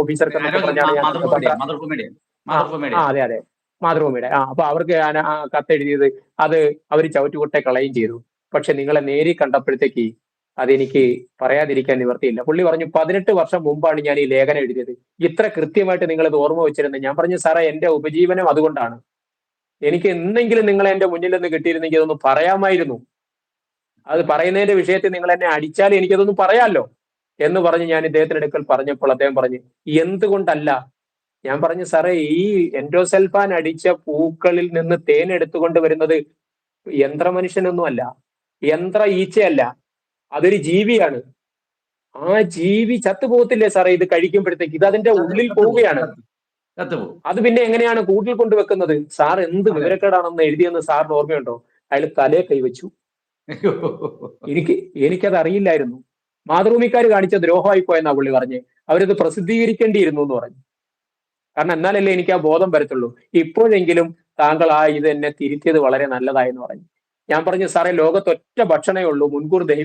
ഓഫീസർക്ക് എന്നൊക്കെ പറഞ്ഞാണ് ഞാൻ അന്ന് പത്ര ആ ആ അതെ അതെ മാതൃഭൂമിയുടെ അപ്പൊ അവർക്ക് ഞാൻ ആ കത്തെഴുതിയത് അത് അവർ ചവറ്റുകുട്ടെ കളയും ചെയ്തു. പക്ഷെ നിങ്ങളെ നേരി കണ്ടപ്പോഴത്തേക്ക് അതെനിക്ക് പറയാതിരിക്കാൻ നിവർത്തിയില്ല. പുള്ളി പറഞ്ഞു 18 വർഷം മുമ്പാണ് ഞാൻ ഈ ലേഖനം എഴുതിയത്, ഇത്ര കൃത്യമായിട്ട് നിങ്ങൾ ഇത് ഓർമ്മ വെച്ചിരുന്നത്. ഞാൻ പറഞ്ഞു സാറേ എന്റെ ഉപജീവനം അതുകൊണ്ടാണ്, എനിക്ക് എന്തെങ്കിലും നിങ്ങളെ എന്റെ മുന്നിൽ നിന്ന് കിട്ടിയിരുന്നെങ്കിൽ അതൊന്ന് പറയാമായിരുന്നു, അത് പറയുന്നതിന്റെ വിഷയത്തിൽ നിങ്ങൾ എന്നെ അടിച്ചാൽ എനിക്കതൊന്നും പറയാമല്ലോ എന്ന് പറഞ്ഞ് ഞാൻ ഇദ്ദേഹത്തിന്റെ അടുക്കൽ പറഞ്ഞപ്പോൾ അദ്ദേഹം പറഞ്ഞു എന്തുകൊണ്ടല്ല. ഞാൻ പറഞ്ഞു സാറേ ഈ എൻഡോസൾഫാൻ അടിച്ച പൂക്കളിൽ നിന്ന് തേൻ എടുത്തുകൊണ്ട് വരുന്നത് യന്ത്രമനുഷ്യനൊന്നും അല്ല, യന്ത്ര ഈച്ചയല്ല, അതൊരു ജീവിയാണ്. ആ ജീവി ചത്തുപോകത്തില്ലേ സാറേ ഇത് കഴിക്കുമ്പോഴത്തേക്ക്, ഇത് അതിന്റെ ഉള്ളിൽ പോവുകയാണ്, അത് പിന്നെ എങ്ങനെയാണ് കൂട്ടിൽ കൊണ്ടുവെക്കുന്നത്. സാർ എന്ത് വിവരക്കേടാണെന്ന് എഴുതിയെന്ന് സാറിന് ഓർമ്മയുണ്ടോ? അയാൾ തലയെ കൈവച്ചു. എനിക്കത് അറിയില്ലായിരുന്നു. മാതൃഭൂമിക്കാർ കാണിച്ച ദ്രോഹമായി പോയെന്നാ പുള്ളി പറഞ്ഞ്, അവരത് പ്രസിദ്ധീകരിക്കേണ്ടിയിരുന്നു എന്ന് പറഞ്ഞു. കാരണം എന്നാലല്ലേ എനിക്ക് ആ ബോധം വരത്തുള്ളൂ. ഇപ്പോഴെങ്കിലും താങ്കൾ ഇത് എന്നെ തിരുത്തിയത് വളരെ നല്ലതായെന്ന് പറഞ്ഞു. ഞാൻ പറഞ്ഞു സാറേ ലോകത്ത് ഒറ്റ ഭക്ഷണമേ ഉള്ളൂ മുൻകൂർ